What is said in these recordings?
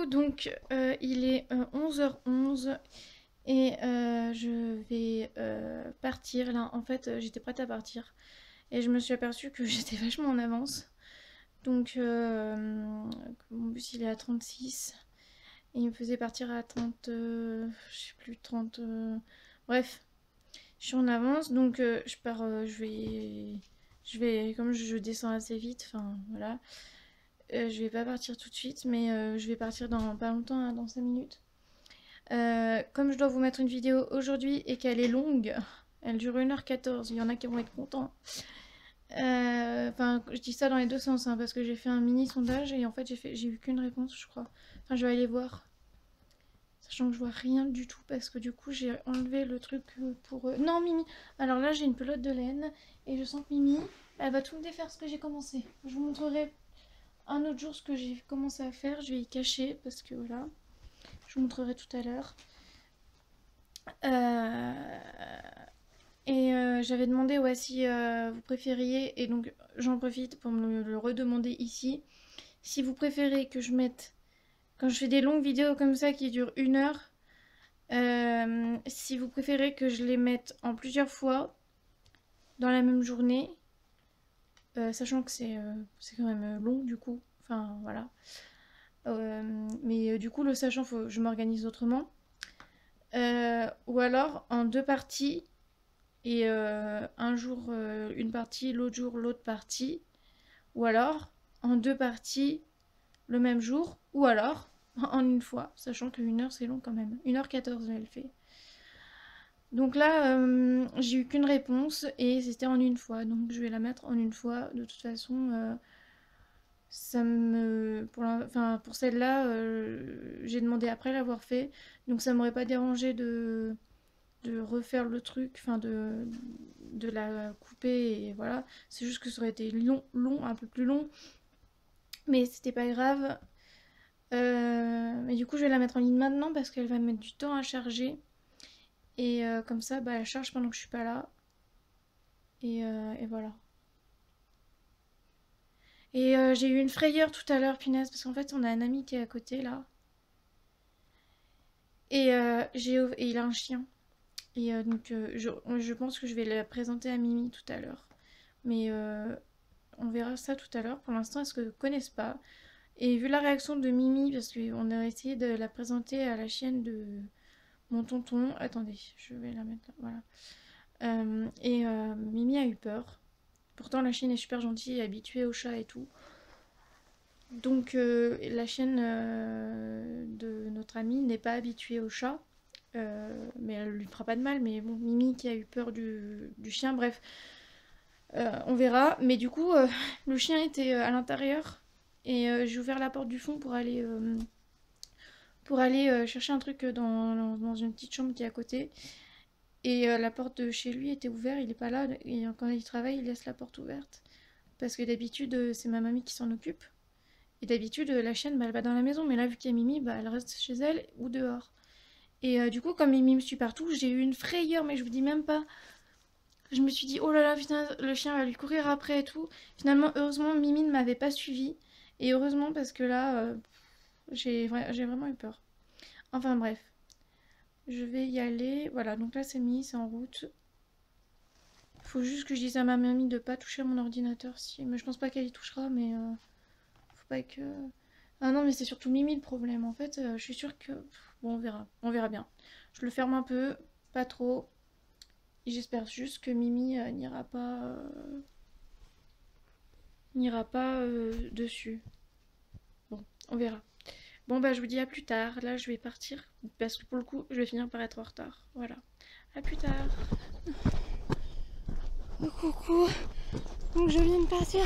donc il est 11h11 et je vais partir là. En fait, j'étais prête à partir et je me suis aperçue que j'étais vachement en avance. Donc mon bus il est à 36 et il me faisait partir à 30, je sais plus, 30. Bref, je suis en avance donc je pars, je vais, comme je descends assez vite, enfin voilà. Je vais pas partir tout de suite, mais je vais partir dans pas longtemps, hein, dans 5 minutes. Comme je dois vous mettre une vidéo aujourd'hui et qu'elle est longue, elle dure 1h14, il y en a qui vont être contents. Enfin, je dis ça dans les deux sens, hein, parce que j'ai fait un mini sondage et en fait j'ai eu qu'une réponse, je crois. Enfin, je vais aller voir. Sachant que je vois rien du tout parce que du coup j'ai enlevé le truc pour... Non, Mimi. Alors là j'ai une pelote de laine et je sens que Mimi, elle va tout me défaire ce que j'ai commencé. Je vous montrerai un autre jour ce que j'ai commencé à faire. Je vais y cacher parce que voilà. Je vous montrerai tout à l'heure. J'avais demandé ouais, si vous préfériez, et donc j'en profite pour me le redemander ici, si vous préférez que je mette, quand je fais des longues vidéos comme ça qui durent 1 heure, si vous préférez que je les mette en plusieurs fois dans la même journée, sachant que c'est quand même long du coup, enfin voilà. Mais du coup, le sachant, je m'organise autrement. Ou alors en deux parties et un jour une partie, l'autre jour l'autre partie. Ou alors en deux parties le même jour. Ou alors en une fois, sachant que 1 heure c'est long quand même. 1h14 elle fait. Donc là, j'ai eu qu'une réponse et c'était en une fois. Donc je vais la mettre en une fois. De toute façon, ça me enfin pour celle-là j'ai demandé après l'avoir fait, donc ça m'aurait pas dérangé de refaire le truc, enfin de la couper et voilà. C'est juste que ça aurait été long, un peu plus long, mais c'était pas grave. Mais du coup je vais la mettre en ligne maintenant parce qu'elle va mettre du temps à charger et comme ça bah elle charge pendant que je suis pas là et voilà. Et j'ai eu une frayeur tout à l'heure, punaise, parce qu'en fait, on a un ami qui est à côté, là. Et, et il a un chien. Et donc, je pense que je vais la présenter à Mimi tout à l'heure. Mais on verra ça tout à l'heure. Pour l'instant, est-ce qu'elles ne connaissent pas? Et vu la réaction de Mimi, parce qu'on a essayé de la présenter à la chienne de mon tonton. Attendez, je vais la mettre là. Voilà. Mimi a eu peur. Pourtant, la chienne est super gentille, habituée aux chats et tout. Donc la chienne de notre amie n'est pas habituée au chat, mais elle lui fera pas de mal. Mais bon, Mimi qui a eu peur du chien, bref, on verra. Mais du coup, le chien était à l'intérieur et j'ai ouvert la porte du fond pour aller chercher un truc dans une petite chambre qui est à côté. Et la porte de chez lui était ouverte, il est pas là. Et quand il travaille, il laisse la porte ouverte. Parce que d'habitude, c'est ma mamie qui s'en occupe. Et d'habitude, la chienne, bah, elle va dans la maison, mais là, vu qu'il y a Mimi, bah, elle reste chez elle ou dehors. Et du coup, comme Mimi me suit partout, j'ai eu une frayeur, mais je vous dis même pas. Je me suis dit, oh là là, putain, le chien va lui courir après et tout. Finalement, heureusement, Mimi ne m'avait pas suivi. Et heureusement, parce que là, j'ai vraiment eu peur. Enfin bref, je vais y aller. Voilà, donc là, c'est mis, c'est en route. Faut juste que je dise à ma mamie de pas toucher à mon ordinateur. Si, mais je pense pas qu'elle y touchera, mais faut pas que... Ah non, mais c'est surtout Mimi le problème. En fait, je suis sûre que... Bon, on verra bien. Je le ferme un peu, pas trop. Et j'espère juste que Mimi n'ira pas dessus. Bon, on verra. Bon, bah, je vous dis à plus tard. Là, je vais partir parce que pour le coup, je vais finir par être en retard. Voilà. À plus tard. Oh, coucou. Donc, je viens de partir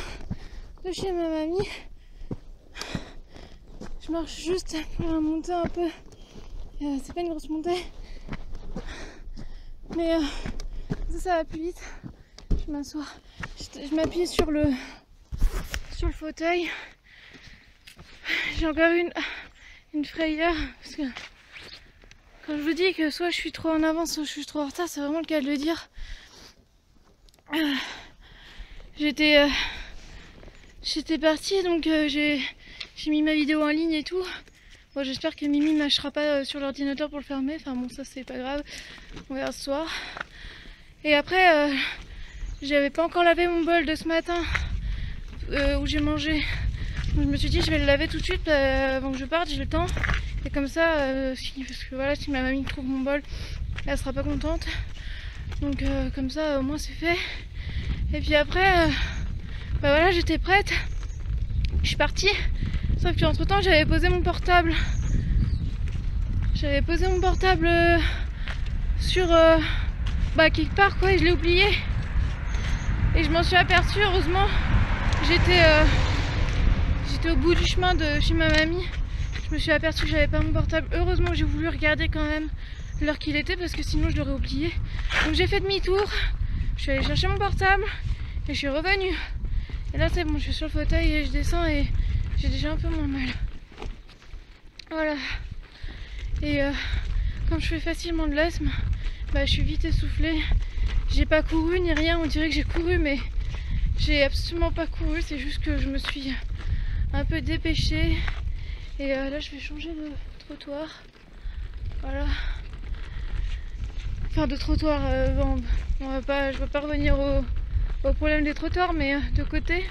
de chez ma mamie. Je marche juste pour monter un peu. C'est pas une grosse montée. Mais ça va plus vite. Je m'assois. Je m'appuie sur le fauteuil. J'ai encore une frayeur. Parce que quand je vous dis que soit je suis trop en avance, soit je suis trop en retard, c'est vraiment le cas de le dire. J'étais partie, donc j'ai mis ma vidéo en ligne et tout. Bon, j'espère que Mimi ne mâchera pas sur l'ordinateur pour le fermer. Enfin bon, ça c'est pas grave. On verra ce soir. Et après, j'avais pas encore lavé mon bol de ce matin où j'ai mangé. Donc, je me suis dit je vais le laver tout de suite avant que je parte, j'ai le temps. Et comme ça, parce que voilà, si ma mamie trouve mon bol, elle sera pas contente. Donc comme ça, au moins c'est fait. Et puis après, bah voilà, j'étais prête. Je suis partie. Sauf qu'entre temps, j'avais posé mon portable. J'avais posé mon portable sur bah quelque part quoi, et je l'ai oublié. Et je m'en suis aperçue, heureusement. J'étais au bout du chemin de chez ma mamie. Je me suis aperçue que j'avais pas mon portable. Heureusement, j'ai voulu regarder quand même l'heure qu'il était parce que sinon je l'aurais oublié. Donc j'ai fait demi-tour. Je suis allée chercher mon portable et je suis revenue. Et là c'est bon, je suis sur le fauteuil et je descends et j'ai déjà un peu moins mal. Voilà. Et comme je fais facilement de l'asthme, bah, je suis vite essoufflée. J'ai pas couru ni rien, on dirait que j'ai couru mais j'ai absolument pas couru, c'est juste que je me suis un peu dépêchée. Et là je vais changer de trottoir. Voilà. Enfin de trottoir, bon, je vais pas revenir au problème des trottoirs, mais de côté.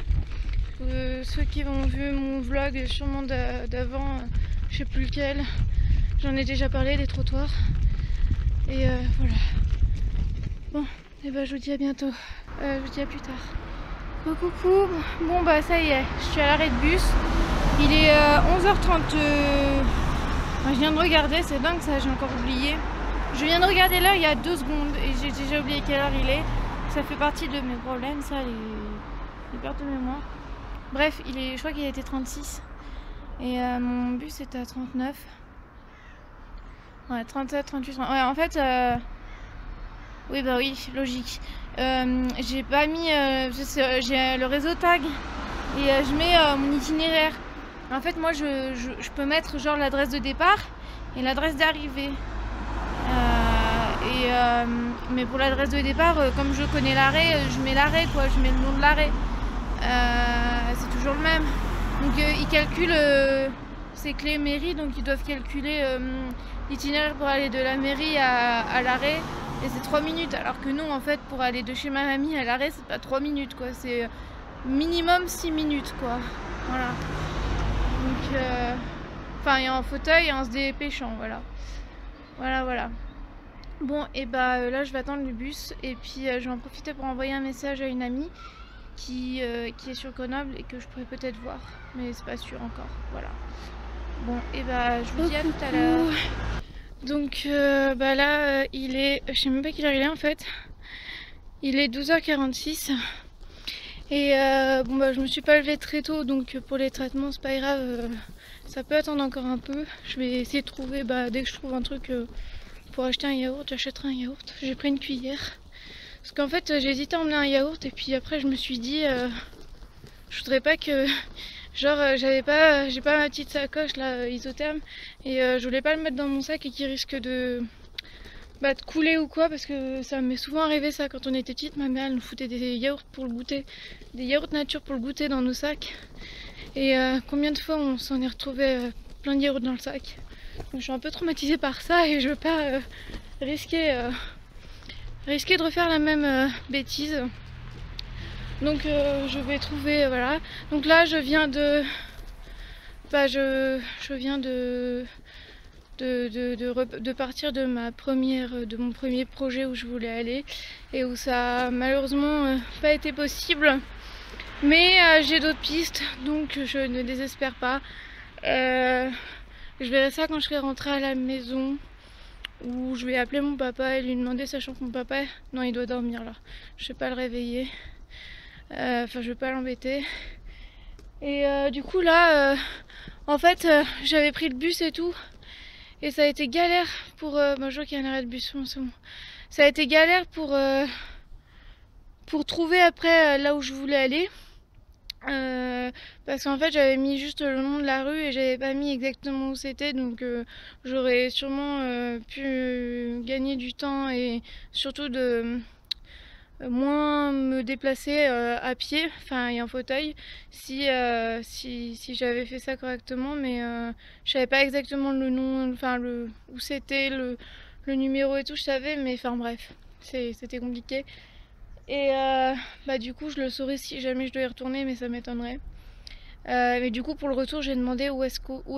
Ceux qui ont vu mon vlog sûrement d'avant, je sais plus lequel, j'en ai déjà parlé des trottoirs. Et voilà. Bon, et bah je vous dis à bientôt. Je vous dis à plus tard. Coucou. Bon bah ça y est, je suis à l'arrêt de bus. Il est 11h30. Je viens de regarder, c'est dingue ça, j'ai encore oublié. Je viens de regarder l'heure il y a 2 secondes et j'ai déjà oublié quelle heure il est. Ça fait partie de mes problèmes, ça, les pertes de mémoire. Bref, je crois qu'il a été 36. Et mon bus était à 39. Ouais, 37, 38, 30. Ouais, en fait, oui, bah oui, logique. J'ai pas mis. J'ai le réseau tag et je mets mon itinéraire. En fait, moi, je peux mettre genre l'adresse de départ et l'adresse d'arrivée. Mais pour l'adresse de départ, comme je connais l'arrêt, je mets l'arrêt, quoi. Je mets le nom de l'arrêt. C'est toujours le même. Donc ils calculent, c'est clé mairie, donc ils doivent calculer l'itinéraire pour aller de la mairie à l'arrêt. Et c'est 3 minutes, alors que non, en fait, pour aller de chez ma mamie à l'arrêt, c'est pas 3 minutes, quoi. C'est minimum 6 minutes, quoi. Voilà. Donc, enfin, et en fauteuil et en se dépêchant, voilà. Voilà. Bon, et bah là, je vais attendre le bus. Et puis, je vais en profiter pour envoyer un message à une amie qui est sur Grenoble et que je pourrais peut-être voir. Mais c'est pas sûr encore, voilà. Bon, et bah, je vous dis à tout à l'heure. Donc bah là il est, je sais même pas quelle heure il est en fait. Il est 12h46 et bon bah je me suis pas levée très tôt, donc pour les traitements c'est pas grave, ça peut attendre encore un peu. Je vais essayer de trouver, bah dès que je trouve un truc pour acheter un yaourt, j'achèterai un yaourt. J'ai pris une cuillère parce qu'en fait j'ai hésité à emmener un yaourt et puis après je me suis dit je voudrais pas que genre j'ai pas ma petite sacoche là isotherme et je voulais pas le mettre dans mon sac et qu'il risque de couler ou quoi, parce que ça m'est souvent arrivé ça quand on était petite. Ma mère elle nous foutait des yaourts pour le goûter, des yaourts nature pour le goûter dans nos sacs et combien de fois on s'en est retrouvé plein de yaourts dans le sac. Donc je suis un peu traumatisée par ça et je veux pas risquer de refaire la même bêtise. Donc je vais trouver, voilà. Donc là je viens de partir de mon premier projet où je voulais aller et où ça a malheureusement pas été possible. Mais j'ai d'autres pistes, donc je ne désespère pas. Je verrai ça quand je serai rentrée à la maison, où je vais appeler mon papa et lui demander, sachant que mon papa, non, il doit dormir là. Je vais pas le réveiller. Enfin, je vais pas l'embêter. Et du coup là, en fait, j'avais pris le bus et tout, et ça a été galère pour. Bon, je vois qu'il y a un arrêt de bus, c'est bon. Ça a été galère pour trouver après là où je voulais aller. Parce qu'en fait j'avais mis juste le nom de la rue et j'avais pas mis exactement où c'était, donc j'aurais sûrement pu gagner du temps et surtout de moins me déplacer à pied, enfin et un fauteuil, si j'avais fait ça correctement, mais je savais pas exactement le nom, enfin où c'était, le numéro et tout, je savais, mais enfin bref, c'était compliqué. Et bah du coup je le saurais si jamais je devais y retourner, mais ça m'étonnerait. Mais du coup pour le retour j'ai demandé où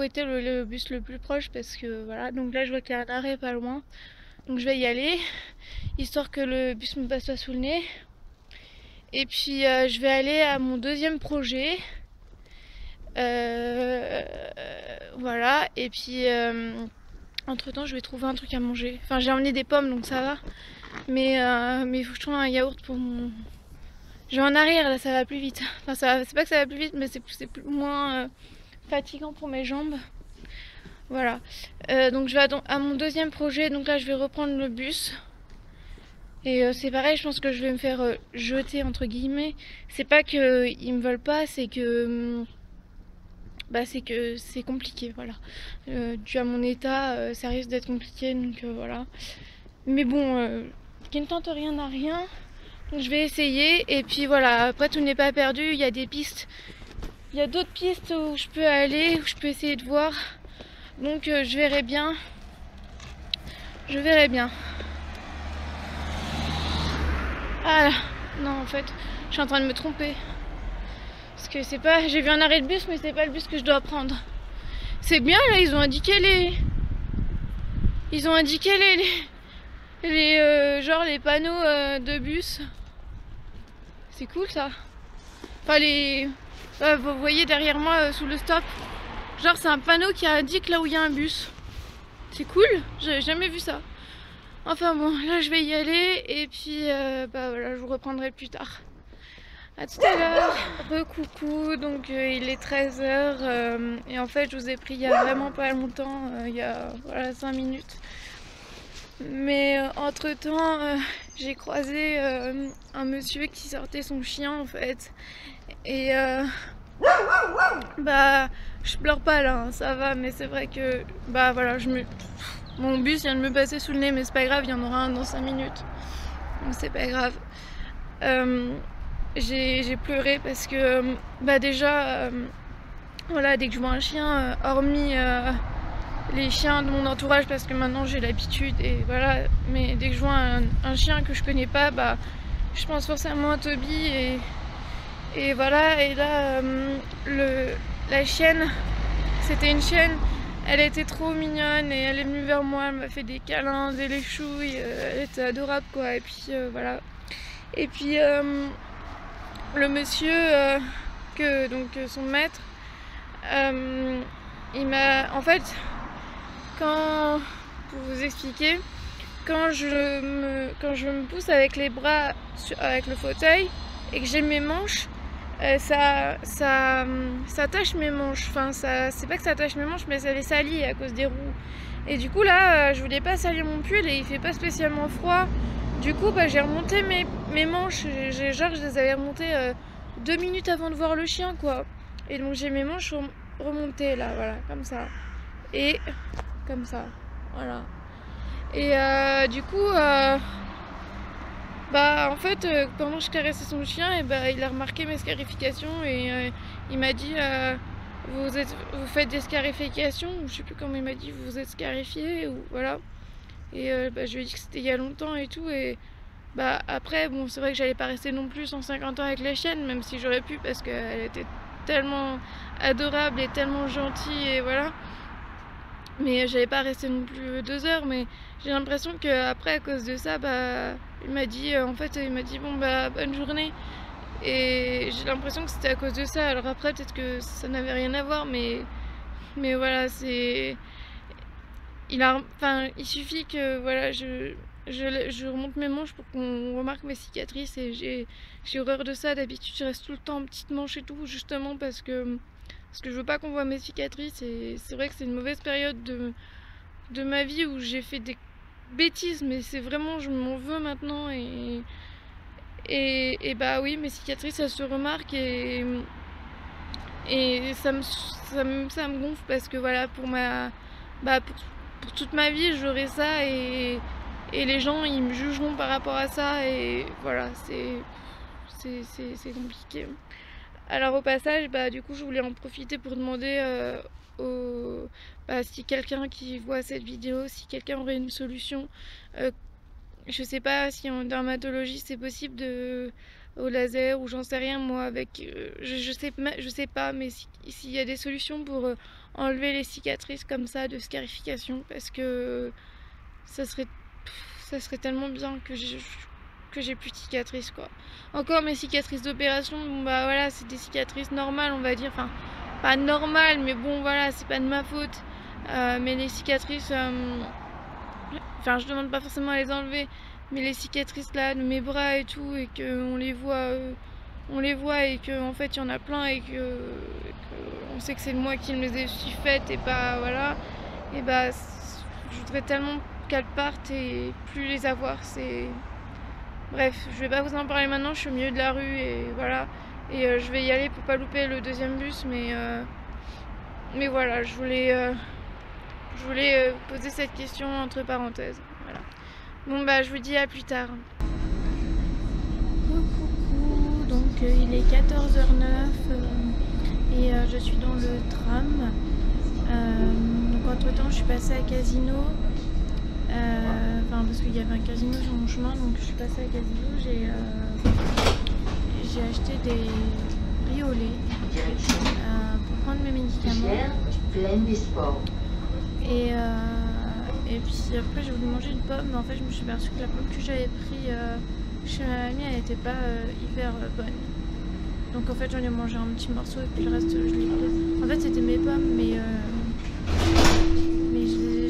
était le bus le plus proche, parce que voilà, donc là je vois qu'il y a un arrêt pas loin, donc je vais y aller, histoire que le bus me passe pas sous le nez. Et puis je vais aller à mon deuxième projet. Voilà, et puis entre temps je vais trouver un truc à manger. Enfin j'ai emmené des pommes donc ça va. Mais il faut que je trouve un yaourt pour mon... Je vais en arrière là, ça va plus vite. Enfin c'est pas que ça va plus vite, mais c'est moins fatigant pour mes jambes. Voilà. Donc je vais à mon deuxième projet, donc là je vais reprendre le bus. Et c'est pareil, je pense que je vais me faire jeter entre guillemets. C'est pas qu'ils me veulent pas, c'est que c'est compliqué, voilà. Dû à mon état, ça risque d'être compliqué, donc voilà. Mais bon, qui ne tente rien n'a rien. Donc je vais essayer, et puis voilà, après tout n'est pas perdu, il y a des pistes. Il y a d'autres pistes où je peux aller, où je peux essayer de voir. Donc je verrai bien. Je verrai bien. Ah là, non en fait, je suis en train de me tromper. Parce que c'est pas... J'ai vu un arrêt de bus, mais c'est pas le bus que je dois prendre. C'est bien là, ils ont indiqué les... Ils ont indiqué genre les panneaux de bus. C'est cool ça. Enfin vous voyez derrière moi sous le stop. Genre c'est un panneau qui indique là où il y a un bus. C'est cool, j'ai jamais vu ça. Enfin bon, là je vais y aller et puis bah voilà, je vous reprendrai plus tard. A tout à l'heure. Coucou, donc il est 13h et en fait je vous ai pris il y a vraiment pas longtemps, il y a voilà 5 minutes. Mais entre temps j'ai croisé un monsieur qui sortait son chien en fait. Et bah je pleure pas là, hein, ça va, mais c'est vrai que bah voilà, mon bus vient de me passer sous le nez, mais c'est pas grave, il y en aura un dans 5 minutes. Donc c'est pas grave. J'ai pleuré parce que bah déjà voilà, dès que je vois un chien, hormis les chiens de mon entourage, parce que maintenant j'ai l'habitude et voilà, mais dès que je vois un chien que je connais pas, bah je pense forcément à Toby et voilà. Et là la chienne, c'était une chienne, elle était trop mignonne et elle est venue vers moi, elle m'a fait des câlins, des léchouilles, elle était adorable quoi. Et puis voilà. Et puis le monsieur, son maître, il m'a... En fait, pour vous expliquer, quand je me pousse avec les bras, avec le fauteuil, et que j'ai mes manches, ça tâche mes manches. Enfin, c'est pas que ça tâche mes manches, mais ça les salit à cause des roues. Et du coup, là, je voulais pas salir mon pull et il fait pas spécialement froid. Du coup, bah, j'ai remonté mes manches. Genre, je les avais remontées 2 minutes avant de voir le chien, quoi. Et donc, j'ai mes manches remontées, là, voilà, comme ça. Et comme ça, voilà. Et du coup, bah, en fait, pendant que je caressais son chien, et bah, il a remarqué mes scarifications et il m'a dit vous faites des scarifications, ou je sais plus comment il m'a dit, vous vous êtes scarifié, ou voilà. Et bah, je lui ai dit que c'était il y a longtemps et tout. Et bah après, bon, c'est vrai que j'allais pas rester non plus 150 ans avec la chienne, même si j'aurais pu, parce qu'elle était tellement adorable et tellement gentille, et voilà. Mais j'allais pas rester non plus 2 heures. Mais j'ai l'impression qu'après, à cause de ça, bah il m'a dit bon bah bonne journée. Et j'ai l'impression que c'était à cause de ça. Alors après, peut-être que ça n'avait rien à voir, mais voilà, c'est... il suffit que voilà, je remonte mes manches pour qu'on remarque mes cicatrices, et j'ai horreur de ça. D'habitude, je reste tout le temps en petite manche et tout, justement parce que je veux pas qu'on voit mes cicatrices. Et c'est vrai que c'est une mauvaise période de ma vie où j'ai fait des bêtises, mais c'est vraiment, je m'en veux maintenant. Et bah oui, mes cicatrices, elles se remarquent, et ça me gonfle, parce que voilà, pour toute ma vie j'aurai ça. Et et les gens ils me jugeront par rapport à ça et voilà, c'est compliqué. Alors au passage, bah, du coup je voulais en profiter pour demander si quelqu'un qui voit cette vidéo, si quelqu'un aurait une solution. Je sais pas si en dermatologie c'est possible au laser ou j'en sais rien moi avec je sais pas, mais s'il y a des solutions pour enlever les cicatrices comme ça de scarification, parce que ça serait ça serait tellement bien que j'ai plus de cicatrices quoi. Encore mes cicatrices d'opération, bon bah voilà, c'est des cicatrices normales on va dire, enfin pas normales mais bon voilà, c'est pas de ma faute. Mais les cicatrices enfin je demande pas forcément à les enlever, mais les cicatrices là de mes bras et tout, et qu'on les voit et que en fait il y en a plein et que on sait que c'est moi qui me les ai faites et pas voilà, et bah je voudrais tellement qu'elles partent et plus les avoir. C'est bref, je vais pas vous en parler maintenant, je suis au milieu de la rue et voilà, et je vais y aller pour pas louper le deuxième bus, mais voilà, je voulais poser cette question entre parenthèses. Voilà. Bon bah je vous dis à plus tard. Coucou, donc il est 14h09 et je suis dans le tram. Donc entre temps je suis passée à Casino. Enfin parce qu'il y avait un casino sur mon chemin, donc je suis passée à Casino. J'ai acheté des riz au lait pour prendre mes médicaments. Et puis après j'ai voulu manger une pomme, mais en fait je me suis aperçue que la pomme que j'avais pris chez ma mamie elle n'était pas hyper bonne. Donc en fait j'en ai mangé un petit morceau et puis le reste je l'ai prise. En fait c'était mes pommes, mais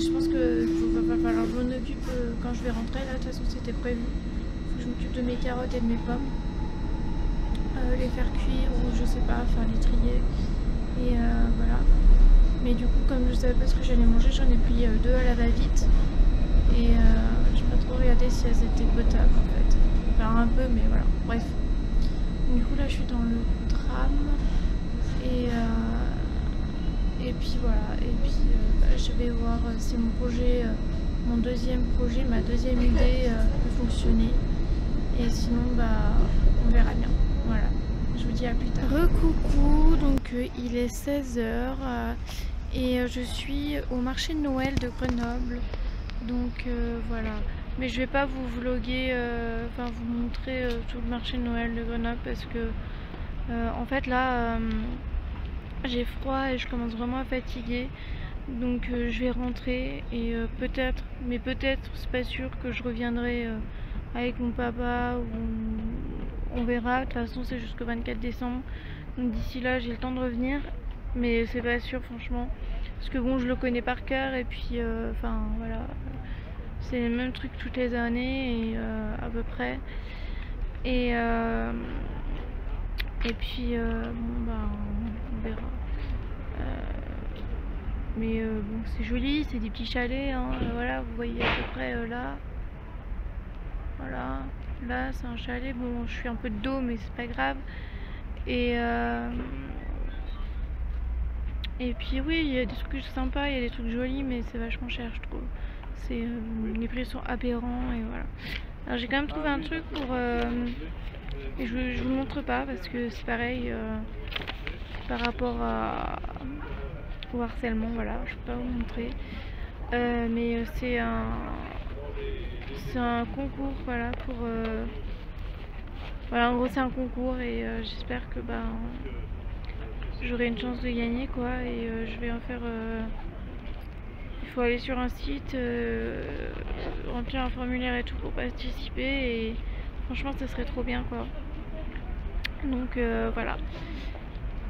je pense que va falloir que je m'en occupe quand je vais rentrer là, de toute façon c'était prévu. Faut que je m'occupe de mes carottes et de mes pommes. Les faire cuire ou je sais pas, enfin les trier. Et voilà. Mais du coup, comme je savais pas ce que j'allais manger, j'en ai pris deux à la va-vite. Et j'ai pas trop regardé si elles étaient potables en fait. Enfin un peu, mais voilà. Bref. Du coup là je suis dans le tram. Et puis voilà. Et puis je vais voir si mon projet, mon deuxième projet, ma deuxième idée peut fonctionner. Et sinon bah on verra bien. Voilà. Je vous dis à plus tard. Recoucou, donc il est 16h. Et je suis au marché de Noël de Grenoble, donc voilà. Mais je vais pas vous vloguer, enfin vous montrer tout le marché de Noël de Grenoble parce que en fait là j'ai froid et je commence vraiment à fatiguer, donc je vais rentrer et peut-être, mais peut-être c'est pas sûr que je reviendrai avec mon papa, ou on verra. De toute façon c'est jusqu'au 24 décembre, donc d'ici là j'ai le temps de revenir. Mais c'est pas sûr franchement, parce que bon je le connais par cœur et puis enfin voilà, c'est les mêmes trucs toutes les années et à peu près, et puis bon bah on verra, mais bon c'est joli, c'est des petits chalets hein, voilà, vous voyez à peu près là, voilà, là c'est un chalet, bon je suis un peu de dos mais c'est pas grave, et puis oui, il y a des trucs sympas, il y a des trucs jolis, mais c'est vachement cher je trouve. Les prix sont aberrants et voilà. Alors j'ai quand même trouvé un truc pour... et je vous le montre pas parce que c'est pareil par rapport au harcèlement, voilà, je peux pas vous montrer. Mais c'est un concours, voilà, pour... voilà, en gros c'est un concours et j'espère que j'aurai une chance de gagner quoi, et je vais en faire... il faut aller sur un site, remplir un formulaire et tout pour participer, et franchement ça serait trop bien quoi. Donc voilà.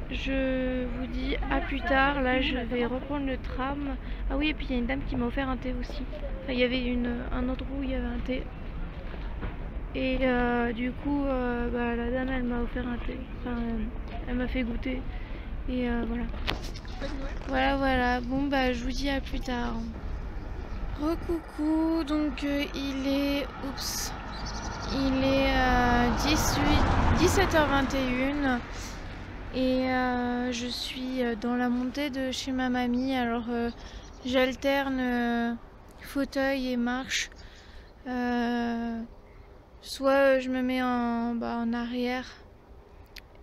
Je vous dis à plus tard, là je vais reprendre le tram. Ah oui, et puis il y a une dame qui m'a offert un thé aussi. Enfin, il y avait un endroit où il y avait un thé. Et du coup, la dame elle m'a offert un thé. Enfin, elle m'a fait goûter. Et voilà. Voilà, bon bah je vous dis à plus tard. Recoucou, donc il est 17h21 et je suis dans la montée de chez ma mamie. Alors j'alterne fauteuil et marche. Soit je me mets en arrière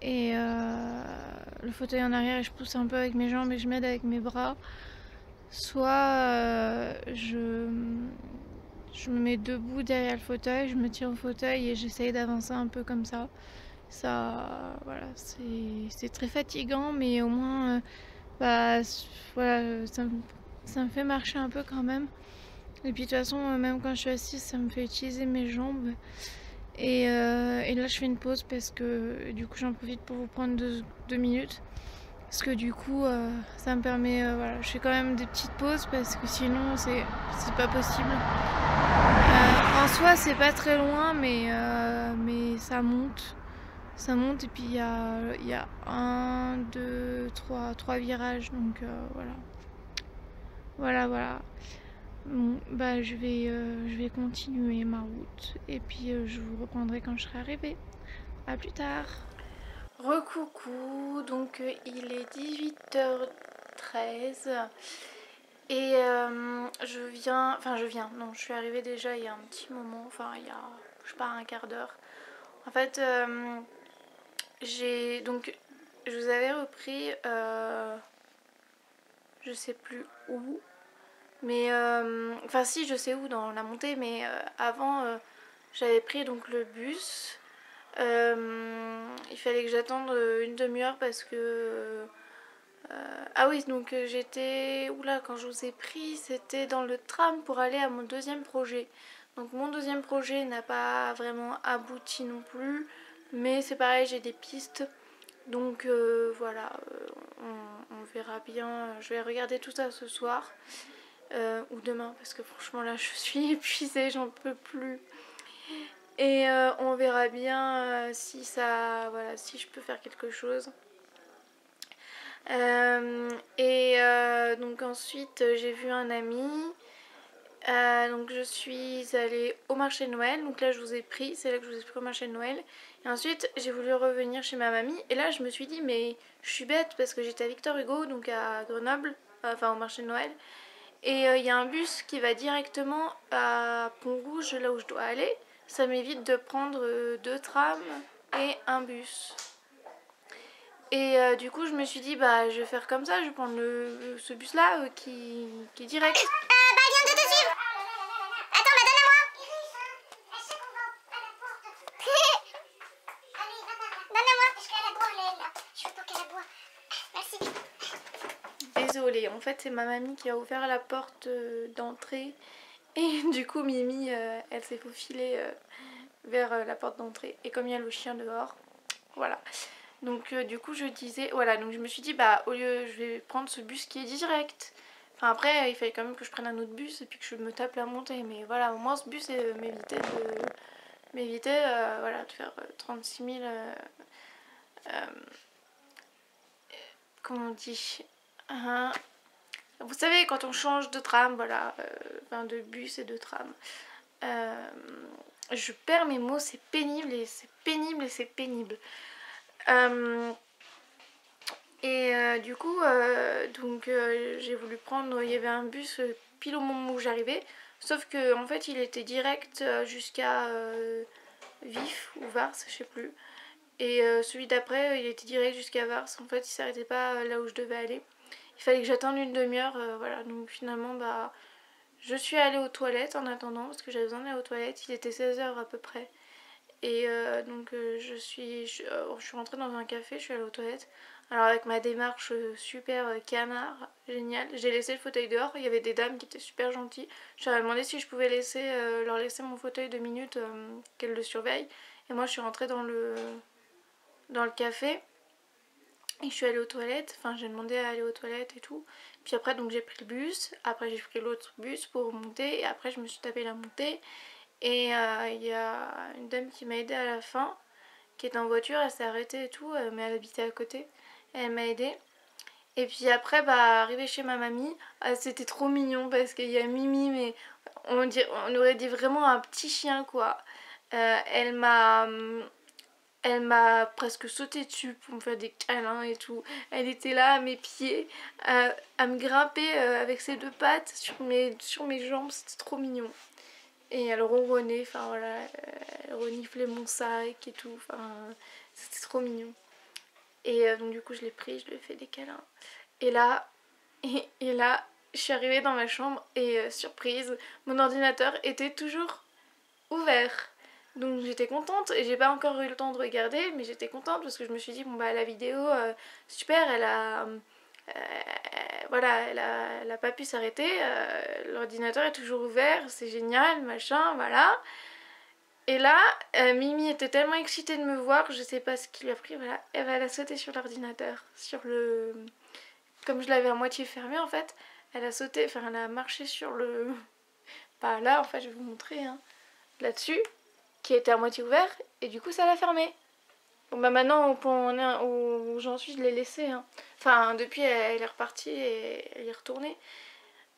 et le fauteuil en arrière et je pousse un peu avec mes jambes et je m'aide avec mes bras. Soit je me mets debout derrière le fauteuil, je me tiens au fauteuil et j'essaye d'avancer un peu comme ça. Ça, voilà, c'est très fatigant, mais au moins, voilà, ça me fait marcher un peu quand même. Et puis de toute façon, même quand je suis assise, ça me fait utiliser mes jambes. Et là, je fais une pause parce que du coup, j'en profite pour vous prendre deux minutes. Parce que du coup, ça me permet, voilà, je fais quand même des petites pauses parce que sinon, c'est pas possible. En soi, c'est pas très loin, mais ça monte. Ça monte et puis il y a un, deux, trois virages. Donc voilà. Voilà. Bon, bah je vais continuer ma route et puis je vous reprendrai quand je serai arrivée. A plus tard. Recoucou, donc il est 18h13 et non, je suis arrivée déjà il y a un petit moment, enfin il y a, je sais pas, un quart d'heure. En fait, je vous avais repris, je sais plus où, mais enfin si, je sais où dans la montée, mais avant j'avais pris donc le bus. Il fallait que j'attende une demi-heure parce que ah oui, donc j'étais, oula, quand je vous ai pris, c'était dans le tram pour aller à mon deuxième projet. Donc mon deuxième projet n'a pas vraiment abouti non plus, mais c'est pareil, j'ai des pistes. Donc voilà, on verra bien. Je vais regarder tout ça ce soir ou demain parce que franchement là je suis épuisée, j'en peux plus. Et on verra bien si ça, voilà, si je peux faire quelque chose. Donc ensuite j'ai vu un ami. Donc je suis allée au marché de Noël. Donc là je vous ai pris, c'est là que je vous ai pris au marché de Noël. Et ensuite j'ai voulu revenir chez ma mamie. Et là je me suis dit mais je suis bête parce que j'étais à Victor Hugo, donc à Grenoble, enfin au marché de Noël. Et il y a un bus qui va directement à Pont-Rouge, là où je dois aller. Ça m'évite de prendre deux trams et un bus. Et du coup, je me suis dit, bah, je vais faire comme ça, je vais prendre ce bus-là qui est direct. Bah, elle vient de te suivre. Attends, bah, donne-la-moi. Donne-la-moi. Parce qu'elle a boire, là. Je veux pas qu'elle a boire. Merci. Désolée, en fait, c'est ma mamie qui a ouvert la porte d'entrée. Et du coup, Mimi, elle s'est faufilée vers la porte d'entrée. Et comme il y a le chien dehors, voilà. Donc du coup je disais, voilà, donc je me suis dit bah au lieu je vais prendre ce bus qui est direct. Enfin après il fallait quand même que je prenne un autre bus et puis que je me tape la montée. Mais voilà, au moins ce bus m'évitait voilà, de faire 36 000 comment on dit, vous savez quand on change de tram, voilà, enfin de bus et de tram. Je perds mes mots, c'est pénible et c'est pénible et c'est pénible. Du coup, j'ai voulu prendre, il y avait un bus pile au moment où j'arrivais, sauf que en fait il était direct jusqu'à Vif ou Vars, je sais plus. Et celui d'après, il était direct jusqu'à Vars. En fait, il s'arrêtait pas là où je devais aller. Il fallait que j'attende une demi-heure, voilà. Donc finalement, bah, je suis allée aux toilettes en attendant parce que j'avais besoin d'aller aux toilettes. Il était 16h à peu près. Et je suis rentrée dans un café, je suis allée aux toilettes. Alors avec ma démarche super canard, génial, j'ai laissé le fauteuil dehors. Il y avait des dames qui étaient super gentilles. Je leur ai demandé si je pouvais leur laisser mon fauteuil 2 minutes, qu'elles le surveillent. Et moi je suis rentrée dans le café. Et je suis allée aux toilettes, enfin j'ai demandé à aller aux toilettes et tout. Puis après donc j'ai pris le bus, après j'ai pris l'autre bus pour monter. Et après je me suis tapé la montée. Et il y a une dame qui m'a aidée à la fin, qui était en voiture, elle s'est arrêtée et tout, mais elle habitait à côté. Et elle m'a aidée. Et puis après, bah, arrivé chez ma mamie, c'était trop mignon parce qu'il y a Mimi, mais on aurait dit vraiment un petit chien quoi. Elle m'a presque sauté dessus pour me faire des câlins et tout. Elle était là à mes pieds, à me grimper avec ses deux pattes sur mes jambes, c'était trop mignon. Et elle ronronnait, enfin voilà, elle reniflait mon sac et tout, enfin c'était trop mignon. Et donc du coup je l'ai pris, je lui ai fait des câlins. Et là, et là, je suis arrivée dans ma chambre et surprise, mon ordinateur était toujours ouvert. Donc j'étais contente et j'ai pas encore eu le temps de regarder, mais j'étais contente parce que je me suis dit bon bah la vidéo super, voilà, elle a pas pu s'arrêter, l'ordinateur est toujours ouvert, c'est génial, machin, voilà. Et là, Mimi était tellement excitée de me voir, je sais pas ce qui lui a pris, voilà, elle a sauté sur l'ordinateur, sur le... Comme je l'avais à moitié fermé en fait, elle a sauté, enfin elle a marché sur le... Bah là en fait je vais vous montrer, hein, là-dessus, qui était à moitié ouvert, et du coup ça l'a fermé. Bon bah maintenant au point où j'en suis, je l'ai laissé, hein. Enfin depuis elle est repartie et elle est retournée.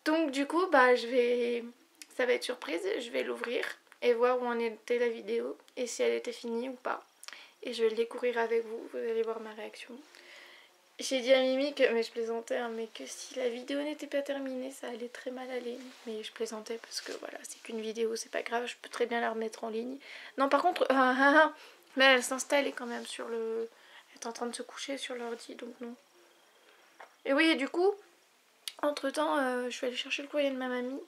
Donc du coup bah ça va être surprise, je vais l'ouvrir et voir où en était la vidéo et si elle était finie ou pas. Et je vais le découvrir avec vous, vous allez voir ma réaction. J'ai dit à Mimi que, mais je plaisantais, hein, mais que si la vidéo n'était pas terminée, ça allait très mal aller. Mais je plaisantais parce que voilà, c'est qu'une vidéo, c'est pas grave, je peux très bien la remettre en ligne. Non, par contre, là elle s'installe quand même sur le... Elle est en train de se coucher sur l'ordi, donc non. Et oui, et du coup, entre temps, je suis allée chercher le courrier de ma mamie.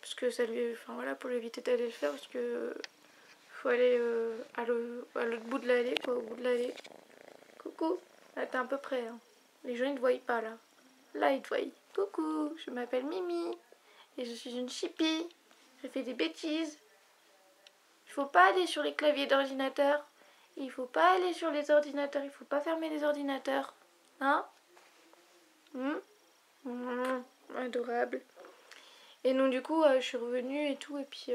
Parce que ça lui... Enfin voilà, pour lui éviter d'aller le faire, parce que... Faut aller à l'autre bout de l'allée, quoi, au bout de l'allée. Coucou, là t'es un peu près, hein. Les gens ils te voient pas là. Là ils te voient. Coucou, je m'appelle Mimi et je suis une chippie. Je fais des bêtises. Il faut pas aller sur les claviers d'ordinateur. Il faut pas aller sur les ordinateurs. Il faut pas fermer les ordinateurs. Hein? Adorable. Et donc du coup je suis revenue et tout et puis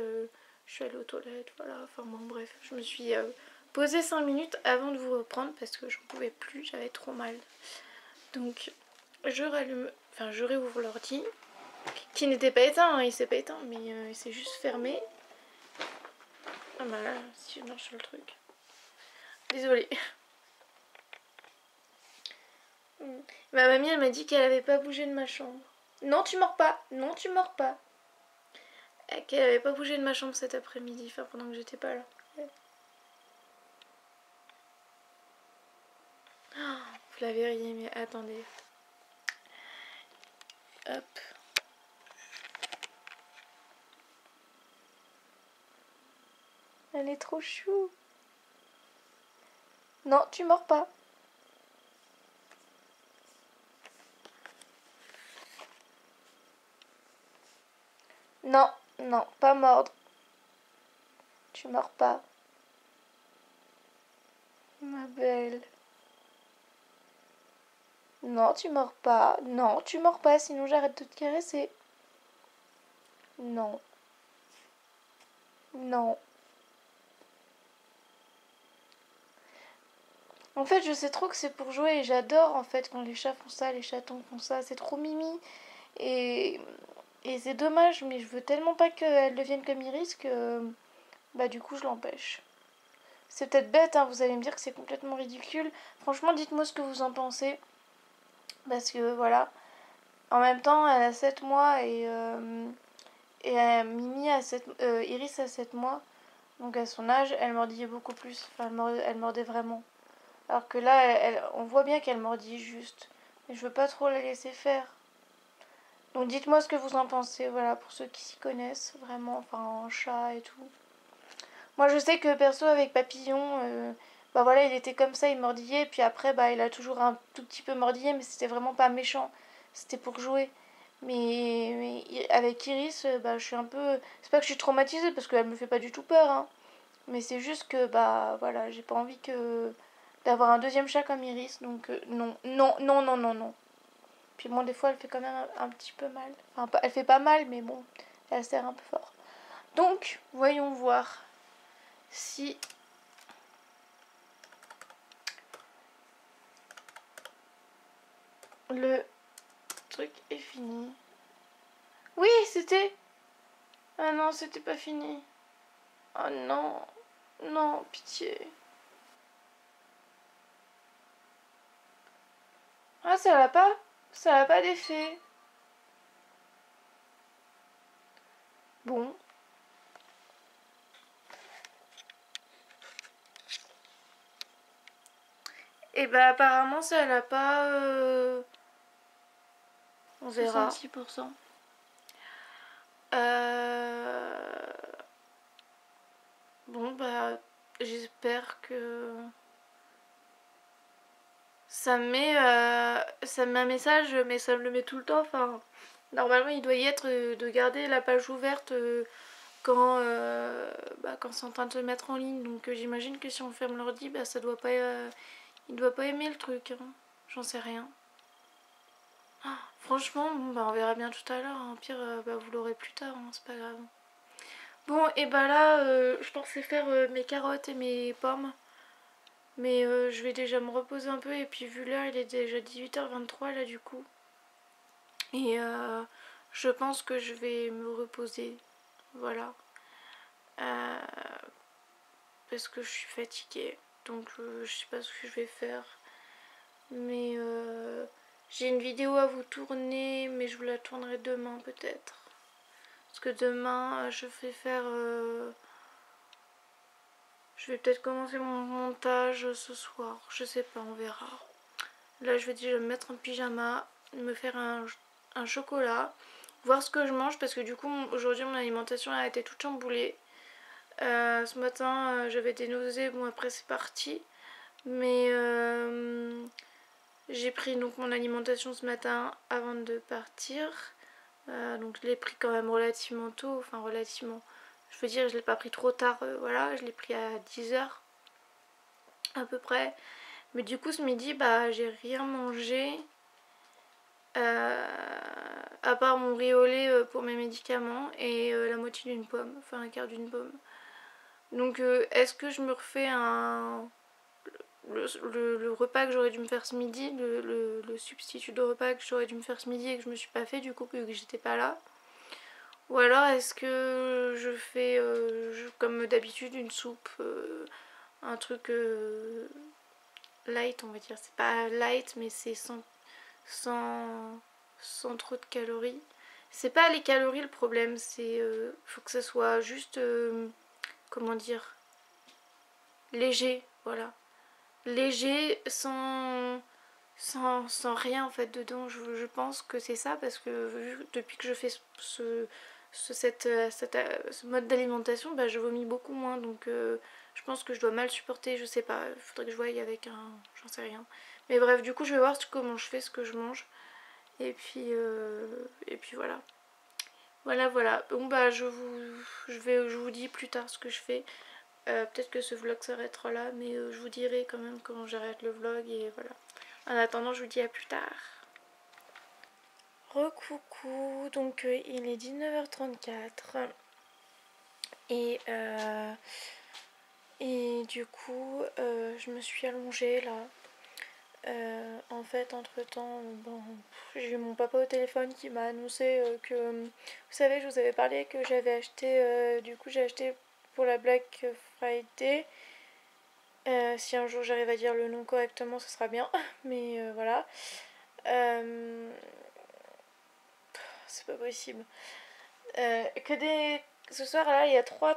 je suis allée aux toilettes, voilà. Enfin bon bref, je me suis posée 5 minutes avant de vous reprendre parce que j'en pouvais plus, j'avais trop mal. Donc je rallume, enfin je réouvre l'ordi qui n'était pas éteint, hein, il s'est pas éteint mais il s'est juste fermé. Ah bah là, si je marche sur le truc. Désolée. Ma mamie elle m'a dit qu'elle avait pas bougé de ma chambre. Non tu mords pas, non tu mords pas. Qu'elle avait pas bougé de ma chambre cet après-midi, enfin pendant que j'étais pas là. Oh, vous la verriez mais attendez. Hop. Elle est trop chou. Non, tu mords pas. Non, non, pas mordre. Tu mords pas. Ma belle. Non, tu mords pas. Non, tu mords pas, sinon j'arrête de te caresser. Non. Non. En fait, je sais trop que c'est pour jouer et j'adore en fait quand les chats font ça, les chatons font ça. C'est trop mimi. Et, et c'est dommage, mais je veux tellement pas qu'elle devienne comme Iris que bah du coup je l'empêche. C'est peut-être bête, hein, vous allez me dire que c'est complètement ridicule. Franchement, dites-moi ce que vous en pensez. Parce que voilà. En même temps, elle a 7 mois et Mimi a 7, Iris a 7 mois. Donc à son âge, elle mordillait beaucoup plus. Enfin, elle mordait vraiment. Alors que là, on voit bien qu'elle mordit juste. Mais je veux pas trop la laisser faire. Donc dites-moi ce que vous en pensez, voilà, pour ceux qui s'y connaissent vraiment, enfin en chat et tout. Moi je sais que perso avec Papillon, bah voilà, il était comme ça, il mordillait, puis après bah il a toujours un tout petit peu mordillé, mais c'était vraiment pas méchant, c'était pour jouer. Mais avec Iris, bah je suis un peu... C'est pas que je suis traumatisée parce qu'elle me fait pas du tout peur, hein. Mais c'est juste que bah voilà, j'ai pas envie que d'avoir un deuxième chat comme Iris, donc non, non, non, non, non, non. Puis bon, des fois elle fait quand même un petit peu mal. Enfin, elle fait pas mal, mais bon, elle serre un peu fort. Donc, voyons voir si le truc est fini. Oui, c'était... Ah non, c'était pas fini. Oh non, non, pitié. Ah, ça n'a pas d'effet. Bon, Et bah apparemment ça elle a pas... on verra. 66%. Bon bah j'espère que... ça me met un message mais ça me le met tout le temps. Enfin, normalement il doit y être de garder la page ouverte quand, quand c'est en train de se mettre en ligne. Donc j'imagine que si on ferme l'ordi, bah ça doit pas... il doit pas aimer le truc. Hein. J'en sais rien. Ah, franchement, bon, bah on verra bien tout à l'heure. Hein. Pire, bah, vous l'aurez plus tard, hein, c'est pas grave. Bon, et bah là, je pensais faire mes carottes et mes pommes. Mais je vais déjà me reposer un peu. Et puis vu l'heure, il est déjà 18h23 là du coup. Et je pense que je vais me reposer. Voilà. Euh, parce que je suis fatiguée. Donc je sais pas ce que je vais faire. Mais j'ai une vidéo à vous tourner. Mais je vous la tournerai demain peut-être. Parce que demain, je vais faire... je vais peut-être commencer mon montage ce soir. Je sais pas, on verra. Là, je vais déjà me mettre en pyjama, me faire un chocolat, voir ce que je mange. Parce que du coup, aujourd'hui, mon alimentation a été toute chamboulée. Ce matin, j'avais des nausées. Bon, après, c'est parti. Mais j'ai pris donc mon alimentation ce matin avant de partir. Donc je l'ai pris quand même relativement tôt, enfin relativement, je veux dire je l'ai pas pris trop tard, voilà, je l'ai pris à 10h à peu près. Mais du coup ce midi bah j'ai rien mangé à part mon riz au lait pour mes médicaments et la moitié d'une pomme, enfin un quart d'une pomme. Donc est-ce que je me refais le repas que j'aurais dû me faire ce midi, le substitut de repas que j'aurais dû me faire ce midi et que je me suis pas fait du coup vu que j'étais pas là. Ou alors est-ce que je fais comme d'habitude une soupe, un truc light on va dire. C'est pas light mais c'est sans, sans trop de calories. C'est pas les calories le problème, c'est faut que ça soit juste comment dire, léger, voilà. Léger sans rien en fait dedans. Je pense que c'est ça parce que depuis que je fais ce mode d'alimentation, bah, je vomis beaucoup moins. Donc je pense que je dois mal supporter, je sais pas. Il faudrait que je voie avec un... j'en sais rien. Mais bref, du coup je vais voir comment je fais, ce que je mange. Et puis voilà. Voilà. Bon bah je vous dis plus tard ce que je fais. Peut-être que ce vlog s'arrêtera là, mais je vous dirai quand même quand j'arrête le vlog et voilà. En attendant, je vous dis à plus tard. Recoucou, donc il est 19h34 et du coup je me suis allongée là. En fait entre temps bon, j'ai eu mon papa au téléphone qui m'a annoncé que vous savez je vous avais parlé que j'avais acheté du coup j'ai acheté pour la Black Friday. Si un jour j'arrive à dire le nom correctement, ce sera bien. Mais voilà. C'est pas possible. Ce soir là, il y a 4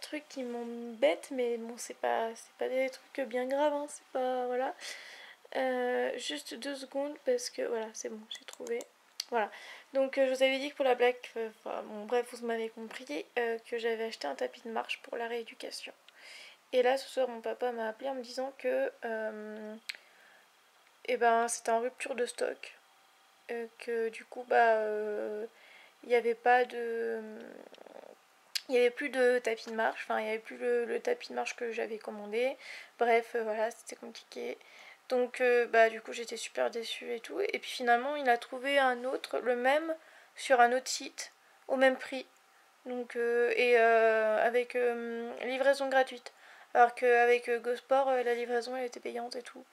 trucs qui m'embêtent, mais bon, c'est pas des trucs bien graves, hein, c'est pas. Voilà. Juste 2 secondes parce que voilà, c'est bon, j'ai trouvé. Voilà. Donc je vous avais dit que pour la Black. Enfin, bon, bref, vous m'avez compris que j'avais acheté un tapis de marche pour la rééducation. Et là, ce soir, mon papa m'a appelé en me disant que eh ben, c'était en rupture de stock. Que du coup, il n'y avait pas de... Il n'y avait plus de tapis de marche. Enfin, il n'y avait plus le tapis de marche que j'avais commandé. Bref, voilà, c'était compliqué. Donc, du coup, j'étais super déçue et tout. Et puis finalement, il a trouvé un autre, le même, sur un autre site, au même prix. Donc, avec livraison gratuite. Alors qu'avec GoSport, la livraison elle était payante et tout.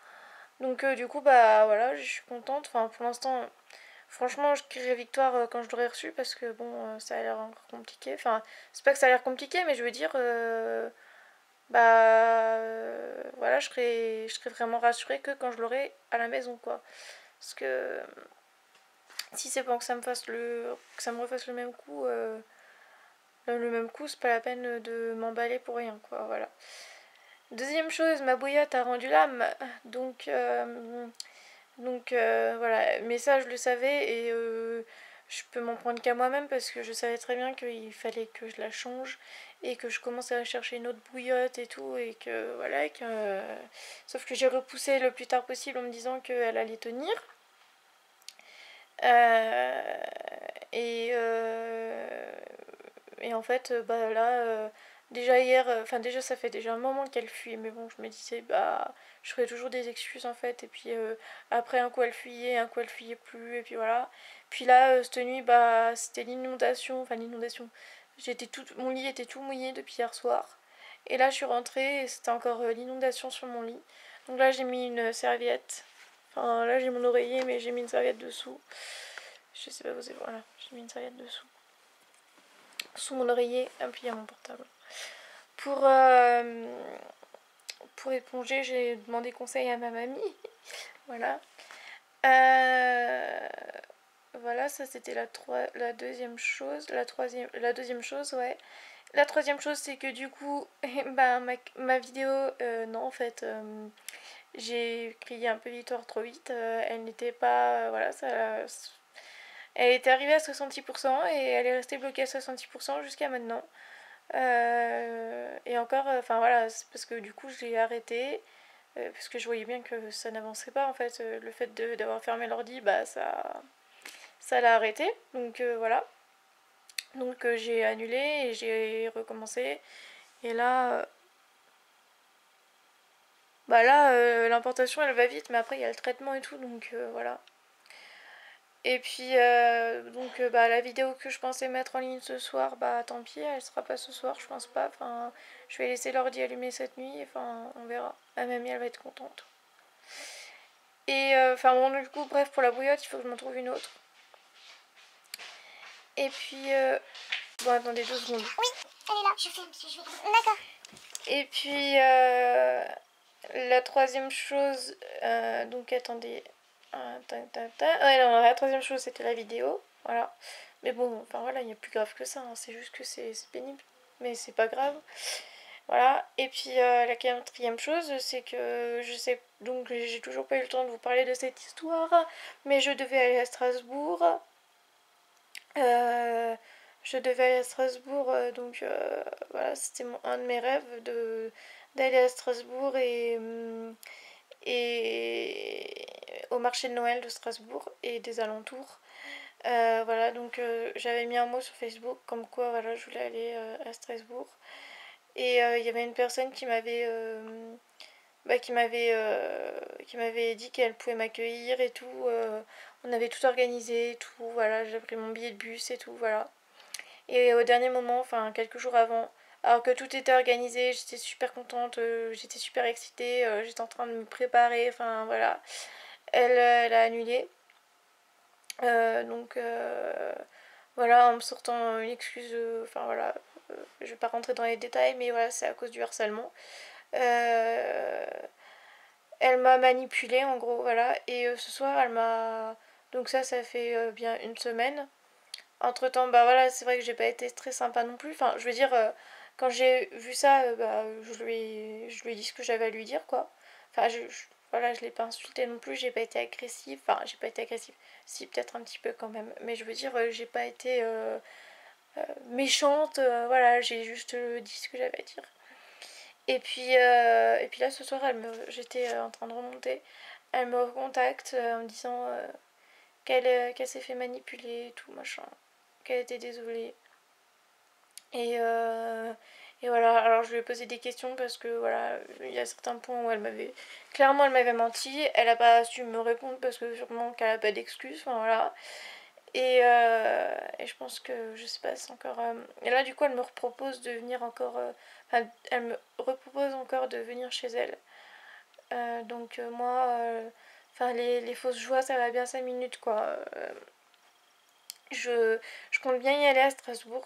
Donc du coup bah voilà, je suis contente. Enfin pour l'instant, franchement je crierai victoire quand je l'aurai reçu parce que bon ça a l'air encore compliqué. Enfin c'est pas que ça a l'air compliqué mais je veux dire voilà je serai vraiment rassurée que quand je l'aurai à la maison quoi. Parce que si c'est pour que ça me refasse le même coup c'est pas la peine de m'emballer pour rien quoi voilà. Deuxième chose, ma bouillotte a rendu l'âme. Donc, voilà, mais ça je le savais et je peux m'en prendre qu'à moi-même parce que je savais très bien qu'il fallait que je la change et que je commence à chercher une autre bouillotte et tout et que voilà, sauf que j'ai repoussé le plus tard possible en me disant qu'elle allait tenir. Euh, et, euh, et en fait, bah là, déjà hier, enfin déjà ça fait déjà un moment qu'elle fuit, mais bon, je me disais, bah, je ferais toujours des excuses en fait, et puis après un coup elle fuyait, un coup elle fuyait plus, et puis voilà. Puis là, cette nuit, bah, c'était l'inondation, enfin l'inondation. Mon lit était tout mouillé depuis hier soir. Et là, je suis rentrée et c'était encore l'inondation sur mon lit. Donc là, j'ai mis une serviette. Enfin, là, j'ai mon oreiller, mais j'ai mis une serviette dessous. Je sais pas vous avez... Voilà, j'ai mis une serviette dessous. Sous mon oreiller, appuyé à mon portable. Pour, euh, pour éponger, j'ai demandé conseil à ma mamie. Voilà. Euh, voilà, ça c'était la deuxième chose. La deuxième chose, ouais. La troisième chose, c'est que du coup, bah, ma vidéo, non, en fait, j'ai crié un peu victoire trop vite. Elle n'était pas. Voilà, ça. Elle était arrivée à 66% et elle est restée bloquée à 66% jusqu'à maintenant. Et encore, enfin voilà, c'est parce que du coup, j'ai arrêté. Parce que je voyais bien que ça n'avançait pas en fait. Le fait d'avoir fermé l'ordi, bah ça l'a arrêté. Donc voilà. Donc j'ai annulé et j'ai recommencé. Et là, bah là, l'importation elle va vite, mais après il y a le traitement et tout, donc voilà. Et puis donc bah la vidéo que je pensais mettre en ligne ce soir, bah tant pis, elle sera pas ce soir, je pense pas. Enfin, je vais laisser l'ordi allumé cette nuit. Enfin, on verra. Ma mamie elle va être contente. Et enfin bon du coup bref pour la bouillotte il faut que je m'en trouve une autre. Et puis bon attendez 2 secondes. Oui, elle est là, je ferme parce que je vais... D'accord. Et puis la troisième chose, donc attendez. Ouais, non, la troisième chose c'était la vidéo, voilà. Mais bon, enfin voilà, il n'y a plus grave que ça, hein. C'est juste que c'est pénible, mais c'est pas grave. Voilà, et puis la quatrième chose, c'est que je sais, donc j'ai toujours pas eu le temps de vous parler de cette histoire, mais je devais aller à Strasbourg. Euh, je devais aller à Strasbourg, donc voilà, c'était un de mes rêves d'aller à Strasbourg et au marché de Noël de Strasbourg et des alentours. Voilà, donc j'avais mis un mot sur Facebook comme quoi voilà, je voulais aller à Strasbourg. Et il y avait une personne bah, qui m'avait dit qu'elle pouvait m'accueillir et tout. On avait tout organisé, et tout. Voilà, j'ai pris mon billet de bus et tout. Voilà. Et au dernier moment, enfin quelques jours avant, alors que tout était organisé, j'étais super contente, j'étais super excitée, j'étais en train de me préparer. Enfin voilà, elle a annulé. Donc voilà, en me sortant une excuse, enfin voilà, je vais pas rentrer dans les détails, mais voilà, c'est à cause du harcèlement. Euh, Elle m'a manipulée en gros, voilà. Et ce soir, elle m'a. Donc ça fait bien une semaine. Entre temps, bah voilà, c'est vrai que j'ai pas été très sympa non plus. Enfin, je veux dire, quand j'ai vu ça, bah, je lui ai dit ce que j'avais à lui dire, quoi. Enfin, voilà, je l'ai pas insulté non plus, j'ai pas été agressive. Enfin, j'ai pas été agressive. Si, peut-être un petit peu quand même. Mais je veux dire, j'ai pas été méchante. Voilà, j'ai juste dit ce que j'avais à dire. Et puis là, ce soir, j'étais en train de remonter. Elle me recontacte en me disant qu'elle s'est fait manipuler et tout, machin. Qu'elle était désolée. Et, euh, et voilà, alors je lui ai posé des questions parce que voilà, il y a certains points où elle m'avait. Clairement, elle m'avait menti. Elle a pas su me répondre parce que sûrement qu'elle a pas d'excuses. Enfin voilà. Et je pense que je sais pas, c'est encore. Et là, du coup, elle me repropose de venir encore. Enfin, elle me repropose encore de venir chez elle. Donc, moi. Enfin, les fausses joies, ça va bien 5 minutes quoi. Je compte bien y aller à Strasbourg,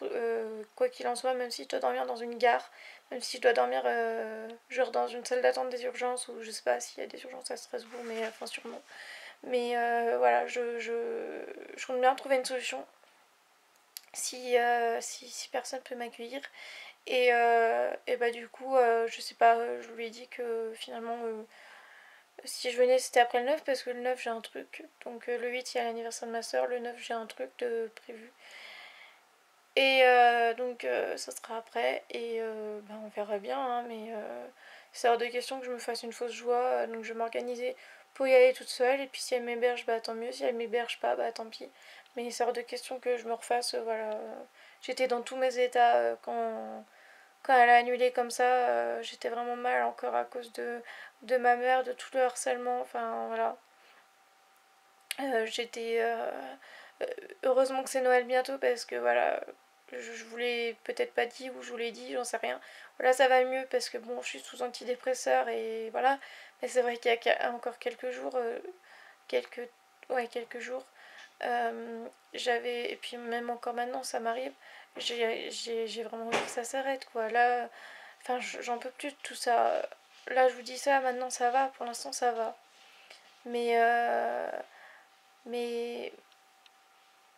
quoi qu'il en soit, même si je dois dormir dans une gare, même si je dois dormir genre dans une salle d'attente des urgences, ou je sais pas s'il y a des urgences à Strasbourg, mais enfin sûrement. Mais voilà, je compte bien trouver une solution si personne peut m'accueillir. Et bah du coup, je sais pas, je lui ai dit que finalement, si je venais c'était après le 9 parce que le 9 j'ai un truc. Donc le 8 il y a l'anniversaire de ma soeur, le 9 j'ai un truc de prévu. Et donc ça sera après et bah, on verra bien, hein, mais c'est hors de question que je me fasse une fausse joie, donc je vais m'organiser pour y aller toute seule et puis si elle m'héberge bah tant mieux, si elle m'héberge pas bah tant pis. Mais c'est hors de question que je me refasse, voilà. J'étais dans tous mes états quand elle a annulé comme ça, j'étais vraiment mal encore à cause de ma mère, de tout le harcèlement, enfin voilà. J'étais heureusement que c'est Noël bientôt parce que voilà, je vous l'ai peut-être pas dit ou je vous l'ai dit, j'en sais rien. Voilà, ça va mieux parce que bon, je suis sous antidépresseur et voilà. Mais c'est vrai qu'il y a encore quelques jours, quelques, ouais, quelques jours, j'avais, et puis même encore maintenant, ça m'arrive, j'ai vraiment envie que ça s'arrête quoi. Là, enfin, j'en peux plus de tout ça. Là, je vous dis ça, maintenant ça va, pour l'instant ça va. Mais, mais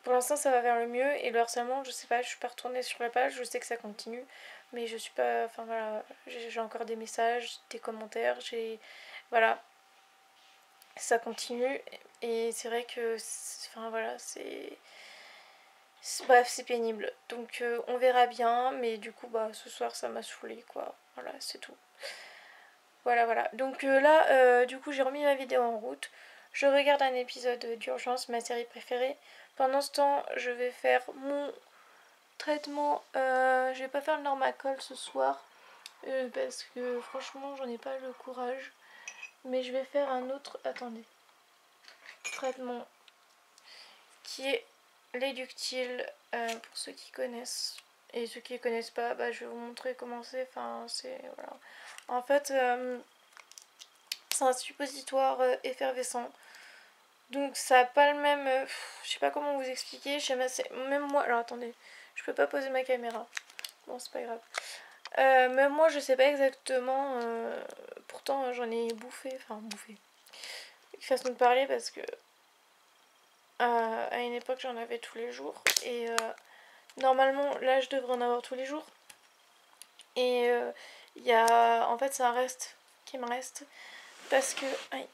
pour l'instant, ça va vers le mieux. Et le harcèlement, je sais pas, je suis pas retournée sur la page. Je sais que ça continue. Mais je suis pas. Enfin voilà, j'ai encore des messages, des commentaires. Voilà, ça continue. Et c'est vrai que. Enfin voilà, bref, c'est pénible. Donc on verra bien. Mais du coup, bah ce soir, ça m'a saoulée quoi. Voilà, c'est tout. Voilà, voilà. Donc là, du coup, j'ai remis ma vidéo en route. Je regarde un épisode d'Urgence, ma série préférée. Pendant ce temps, je vais faire mon traitement. Je vais pas faire le Normacol ce soir parce que franchement, j'en ai pas le courage. Mais je vais faire un autre. Attendez. Traitement qui est l'éductile pour ceux qui connaissent. Et ceux qui ne connaissent pas, bah, je vais vous montrer comment c'est. Enfin, c'est. Voilà. En fait, c'est un suppositoire effervescent. Donc ça n'a pas le même... je sais pas comment vous expliquer. Même moi... Alors attendez, je peux pas poser ma caméra. Bon, c'est pas grave. Même moi, je sais pas exactement. Pourtant, j'en ai bouffé. Enfin, bouffé. Façon de parler parce que... à une époque, j'en avais tous les jours. Et normalement, là, je devrais en avoir tous les jours. Et il y a... En fait, c'est un reste qui me reste. Parce que... Aïe.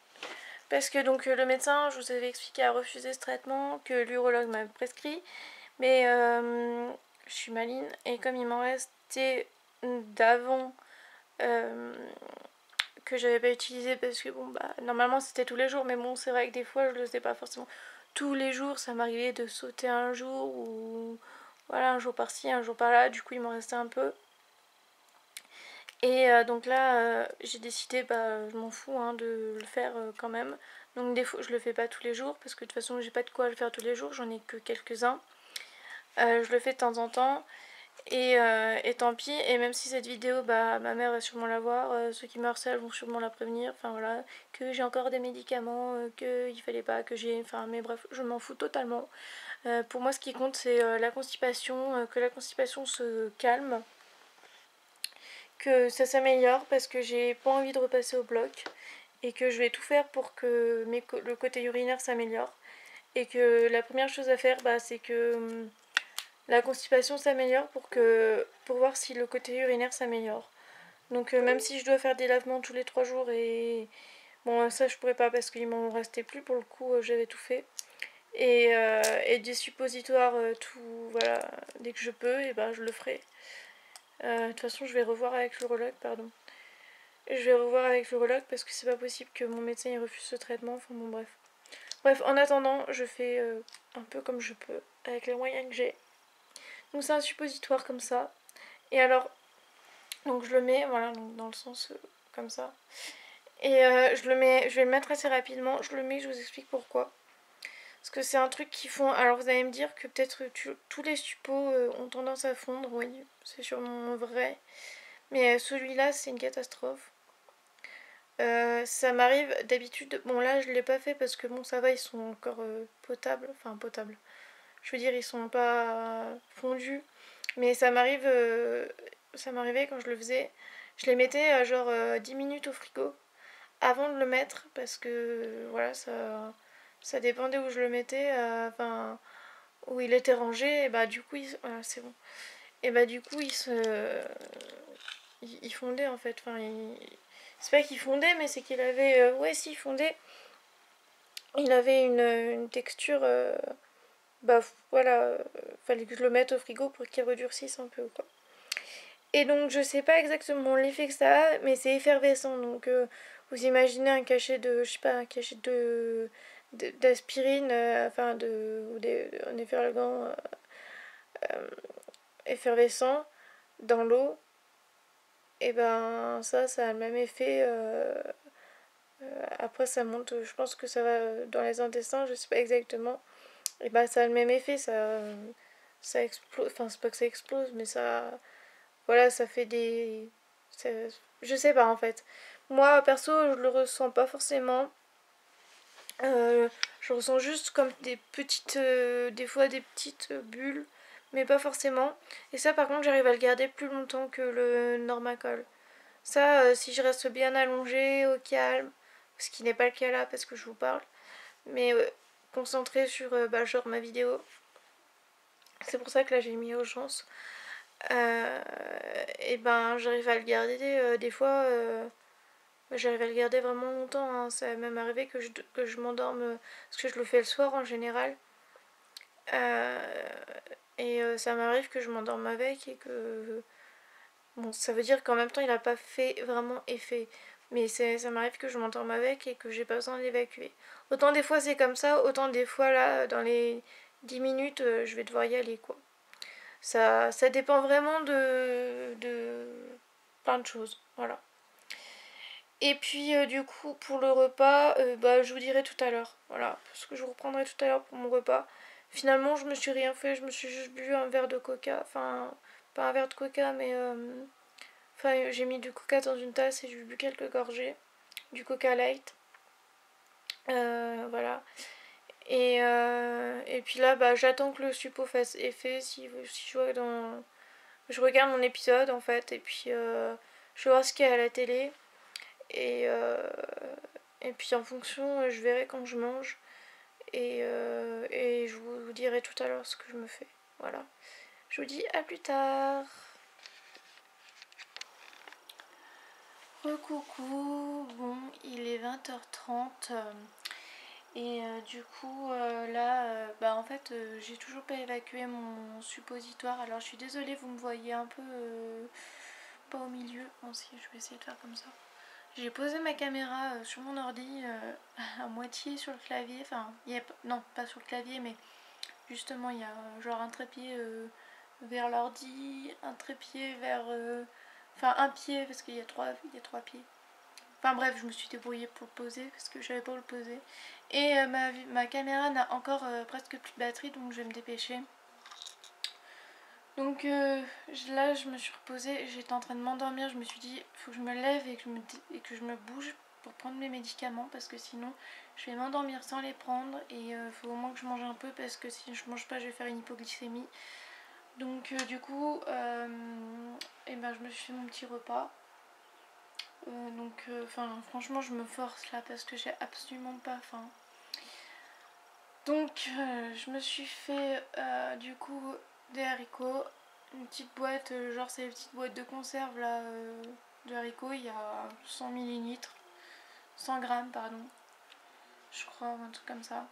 Parce que donc le médecin, je vous avais expliqué, a refusé ce traitement que l'urologue m'a prescrit. Mais je suis maligne et comme il m'en restait d'avant que j'avais pas utilisé parce que bon bah normalement c'était tous les jours mais bon c'est vrai que des fois je le sais pas forcément tous les jours, ça m'arrivait de sauter un jour ou voilà un jour par-ci, un jour par-là, du coup il m'en restait un peu. Et donc là, j'ai décidé, bah, je m'en fous hein, de le faire quand même. Donc des fois, je le fais pas tous les jours parce que de toute façon, j'ai pas de quoi le faire tous les jours, j'en ai que quelques-uns. Je le fais de temps en temps et tant pis. Et même si cette vidéo, bah, ma mère va sûrement la voir, ceux qui me harcèlent vont sûrement la prévenir. Enfin voilà, que j'ai encore des médicaments, qu'il fallait pas, que j'ai... Enfin mais bref, je m'en fous totalement. Pour moi, ce qui compte, c'est la constipation, que la constipation se calme. Que ça s'améliore parce que j'ai pas envie de repasser au bloc et que je vais tout faire pour que le côté urinaire s'améliore et que la première chose à faire bah, c'est que la constipation s'améliore pour voir si le côté urinaire s'améliore. Donc même si je dois faire des lavements tous les 3 jours et bon ça je pourrais pas parce qu'il m'en restait plus pour le coup j'avais tout fait et des suppositoires tout voilà dès que je peux et ben je le ferai. De toute façon, je vais revoir avec l'urologue, pardon. Je vais revoir avec l'urologue parce que c'est pas possible que mon médecin il refuse ce traitement. Enfin bon, bref. Bref, en attendant, je fais un peu comme je peux, avec les moyens que j'ai. Donc c'est un suppositoire comme ça. Et alors, donc je le mets, voilà, donc dans le sens comme ça. Et je vais le mettre assez rapidement. Je le mets, je vous explique pourquoi. Parce que c'est un truc qui fond. Alors vous allez me dire que peut-être tous les suppos ont tendance à fondre, oui, c'est sûrement vrai. Mais celui-là, c'est une catastrophe. Ça m'arrive d'habitude. Bon, là, je l'ai pas fait parce que bon, ça va, ils sont encore potables. Enfin, potables. Je veux dire, ils sont pas fondus. Mais ça m'arrivait quand je le faisais. Je les mettais à genre 10 minutes au frigo avant de le mettre parce que voilà, ça dépendait où je le mettais. Enfin, où il était rangé. Et bah, du coup, voilà, c'est bon. Et bah du coup il fondait en fait, enfin c'est pas qu'il fondait mais c'est qu'il avait, ouais si il fondait, il avait une texture, bah voilà, fallait que je le mette au frigo pour qu'il redurcisse un peu quoi. Et donc je sais pas exactement l'effet que ça a, mais c'est effervescent. Donc vous imaginez un cachet de, je sais pas, un cachet d'aspirine, enfin ou un effervescent effervescent dans l'eau. Et ben ça a le même effet. Après ça monte, je pense que ça va dans les intestins, je sais pas exactement. Et ben ça a le même effet, ça explose, enfin c'est pas que ça explose, mais ça, voilà, ça fait des, ça- je sais pas en fait. Moi perso je le ressens pas forcément. Je ressens juste comme des petites, des fois des petites bulles, mais pas forcément. Et ça par contre j'arrive à le garder plus longtemps que le Normacol. Ça, si je reste bien allongée, au calme, ce qui n'est pas le cas là parce que je vous parle, mais concentrée sur bah, genre ma vidéo. C'est pour ça que là j'ai mis urgence. Et ben j'arrive à le garder des fois. J'arrive à le garder vraiment longtemps. Hein. Ça m'est même arrivé que je m'endorme parce que je le fais le soir en général. Euh, et ça m'arrive que je m'endorme avec et que bon, ça veut dire qu'en même temps, il n'a pas fait vraiment effet. Mais ça m'arrive que je m'endorme avec et que j'ai pas besoin d'évacuer. Autant des fois c'est comme ça, autant des fois là, dans les 10 minutes, je vais devoir y aller quoi. Ça dépend vraiment de plein de choses. Voilà. Et puis du coup, pour le repas, bah, je vous dirai tout à l'heure. Voilà, parce que je vous reprendrai tout à l'heure pour mon repas. Finalement, je me suis rien fait, je me suis juste bu un verre de coca. Enfin, pas un verre de coca, mais enfin, j'ai mis du coca dans une tasse et j'ai bu quelques gorgées. Du coca light. Voilà. Et puis là, bah, j'attends que le suppo fasse effet. Si je vois dans. Je regarde mon épisode en fait. Et puis je vais voir ce qu'il y a à la télé. Et, euh, et puis en fonction, je verrai quand je mange. Et je vous dirai tout à l'heure ce que je me fais. Voilà. Je vous dis à plus tard. Recoucou, bon, il est 20h30 et du coup là, bah en fait j'ai toujours pas évacué mon suppositoire. Alors je suis désolée, vous me voyez un peu pas au milieu. Bon si, je vais essayer de faire comme ça. J'ai posé ma caméra sur mon ordi à moitié sur le clavier. Enfin, non, pas sur le clavier, mais justement il y a genre un trépied vers l'ordi, un trépied vers... enfin un pied parce qu'il y a trois pieds. Enfin bref, je me suis débrouillée pour le poser parce que je savais pas où le poser. Et ma caméra n'a encore presque plus de batterie, donc je vais me dépêcher. Donc là, je me suis reposée, j'étais en train de m'endormir, je me suis dit, faut que je me lève et que je me bouge pour prendre mes médicaments parce que sinon je vais m'endormir sans les prendre et il faut au moins que je mange un peu parce que si je mange pas, je vais faire une hypoglycémie. Donc du coup, et ben, je me suis fait mon petit repas. Donc franchement je me force là parce que j'ai absolument pas faim. Donc je me suis fait du coup des haricots, une petite boîte, genre c'est les petites boîtes de conserve là de haricots, il y a 100 millilitres, 100 grammes pardon, je crois, un truc comme ça.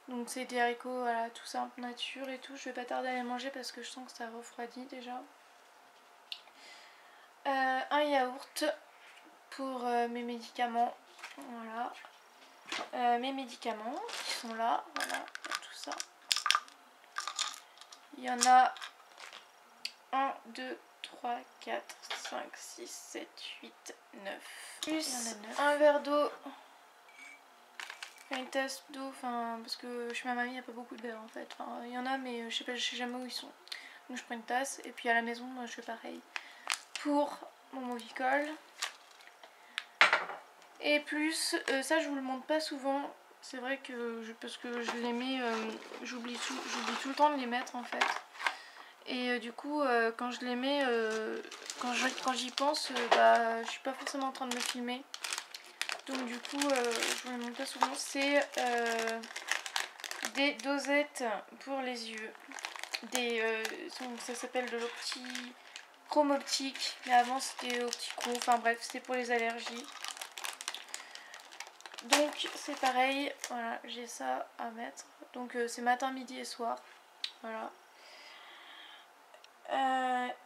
Donc c'est des haricots, voilà, tout simple, nature et tout. Je vais pas tarder à les manger parce que je sens que ça refroidit déjà. Un yaourt pour mes médicaments, voilà. Mes médicaments qui sont là, voilà, tout ça. Il y en a 1, 2, 3, 4, 5, 6, 7, 8, 9. Plus un verre d'eau, une tasse d'eau, enfin parce que chez ma mamie il n'y a pas beaucoup de verres en fait. Enfin, il y en a mais je sais jamais où ils sont. Donc je prends une tasse et puis à la maison je fais pareil. Pour mon Movicol. Et plus, ça je vous le montre pas souvent. C'est vrai que parce que je les mets, j'oublie tout le temps de les mettre en fait. Et du coup, quand je les mets, quand j'y pense, bah, je suis pas forcément en train de me filmer. Donc du coup, je vous le montre pas souvent. C'est des dosettes pour les yeux. ça s'appelle de chrome optique, mais avant c'était optico, enfin bref, c'était pour les allergies. Donc c'est pareil, voilà, j'ai ça à mettre. Donc c'est matin, midi et soir, voilà.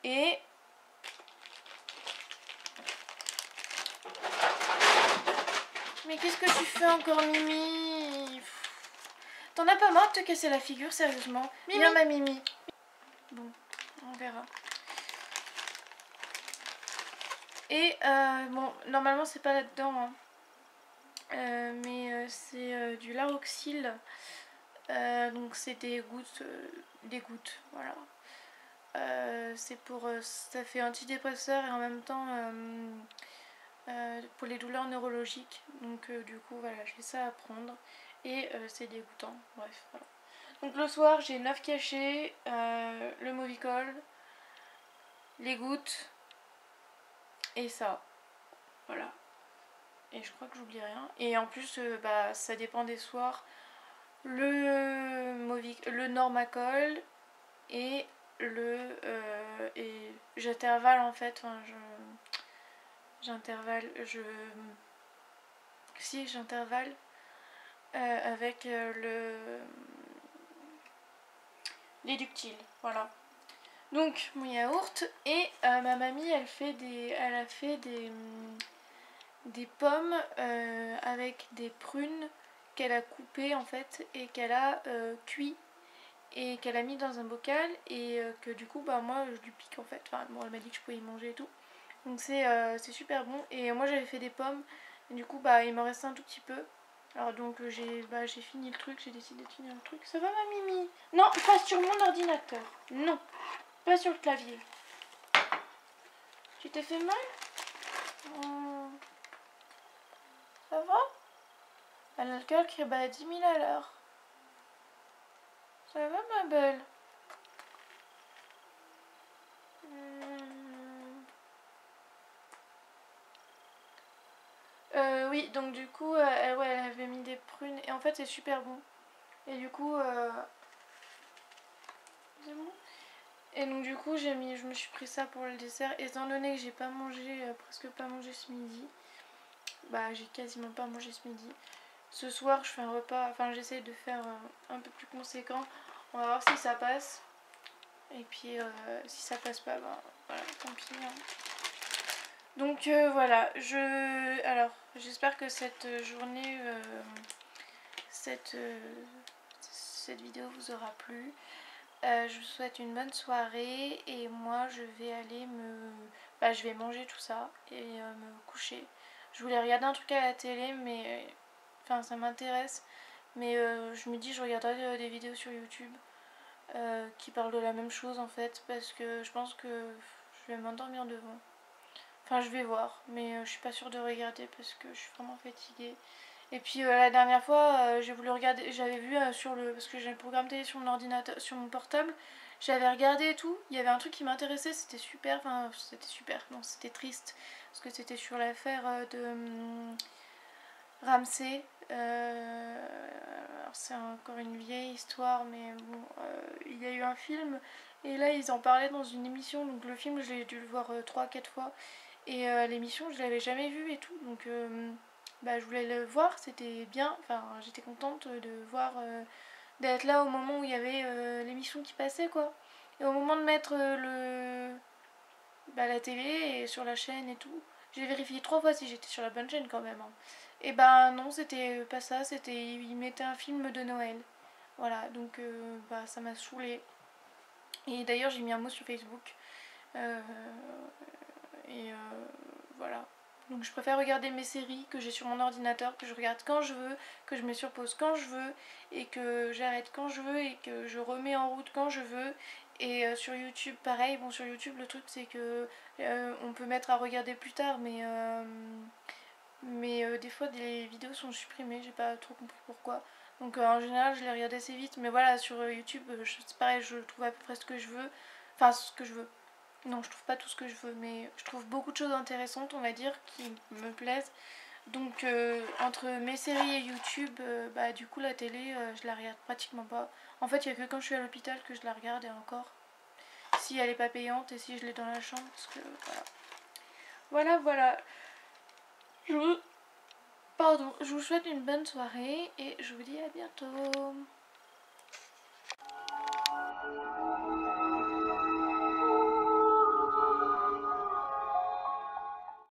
Et mais qu'est-ce que tu fais encore, Mimi? T'en as pas marre de te casser la figure, sérieusement? Mimi. Viens, ma Mimi. Bon, on verra. Et bon, normalement c'est pas là-dedans, hein. Mais c'est du Laroxyl. Donc c'est des gouttes, voilà. C'est pour, ça fait antidépresseur et en même temps pour les douleurs neurologiques. Donc du coup voilà, j'ai ça à prendre et c'est dégoûtant. Bref, voilà. Donc le soir j'ai 9 cachets, le Movicol, les gouttes et ça. Voilà. Et je crois que j'oublie rien. Et en plus bah ça dépend des soirs. Le Normacol et et j'intervalle en fait, enfin, j'intervalle avec l'éductile, voilà. Donc mon yaourt et ma mamie elle a fait des pommes avec des prunes qu'elle a coupées en fait et qu'elle a cuit et qu'elle a mis dans un bocal et que du coup bah moi je lui pique en fait, enfin bon elle m'a dit que je pouvais y manger et tout, donc c'est super bon. Et moi j'avais fait des pommes et du coup bah il m'en restait un tout petit peu, alors donc j'ai fini le truc, j'ai décidé de finir le truc. Ça va ma Mimi? Non, pas sur mon ordinateur, non, pas sur le clavier. Tu t'es fait mal? Ça va? Elle a le cœur qui bat à 10 000 à l'heure. Ça va ma belle? Oui, donc du coup, ouais, elle avait mis des prunes et en fait c'est super bon. Et du coup, c'est bon. Et donc du coup, je me suis pris ça pour le dessert. Étant donné que j'ai pas mangé, presque pas mangé ce midi, bah j'ai quasiment pas mangé ce midi. Ce soir, je fais un repas, enfin j'essaie de faire un peu plus conséquent. On va voir si ça passe. Et puis si ça passe pas, bah voilà, tant pis. Hein. Donc voilà, alors j'espère que cette journée, cette vidéo vous aura plu. Je vous souhaite une bonne soirée et moi je vais aller je vais manger tout ça et me coucher. Je voulais regarder un truc à la télé mais enfin ça m'intéresse, mais je me dis je regarderai des vidéos sur YouTube qui parlent de la même chose en fait, parce que je pense que je vais m'endormir devant. Enfin je vais voir, mais je suis pas sûre de regarder parce que je suis vraiment fatiguée. Et puis la dernière fois j'ai voulu regarder, j'avais vu parce que j'ai le programme télé sur mon ordinateur, sur mon portable, j'avais regardé et tout, il y avait un truc qui m'intéressait, c'était super, enfin c'était super, non c'était triste, parce que c'était sur l'affaire de Ramsey. C'est encore une vieille histoire, mais bon, il y a eu un film et là ils en parlaient dans une émission, donc le film j'ai dû le voir 3-4 fois et l'émission je l'avais jamais vue et tout, donc je voulais le voir, c'était bien, enfin j'étais contente de voir, d'être là au moment où il y avait l'émission qui passait quoi, et au moment de mettre la télé et sur la chaîne et tout, j'ai vérifié 3 fois si j'étais sur la bonne chaîne quand même. Hein. Et non, c'était pas ça, il mettait un film de Noël. Voilà, donc ça m'a saoulée. Et d'ailleurs j'ai mis un mot sur Facebook. Euh, et voilà. Donc je préfère regarder mes séries que j'ai sur mon ordinateur, que je regarde quand je veux, que je me surpose quand je veux, et que j'arrête quand je veux, et que je remets en route quand je veux. Et sur YouTube, pareil. Bon, sur YouTube, le truc c'est que on peut mettre à regarder plus tard, mais des fois des vidéos sont supprimées, j'ai pas trop compris pourquoi. Donc en général, je les regarde assez vite, mais voilà, sur YouTube, c'est pareil, je trouve à peu près ce que je veux. Enfin, ce que je veux. Non, je trouve pas tout ce que je veux, mais je trouve beaucoup de choses intéressantes, on va dire, qui me plaisent. Donc entre mes séries et YouTube, bah du coup la télé, je la regarde pratiquement pas. En fait, il y a que quand je suis à l'hôpital que je la regarde et encore. Si elle est pas payante et si je l'ai dans la chambre, parce que voilà. Voilà, voilà. Je vous... Pardon, je vous souhaite une bonne soirée et je vous dis à bientôt.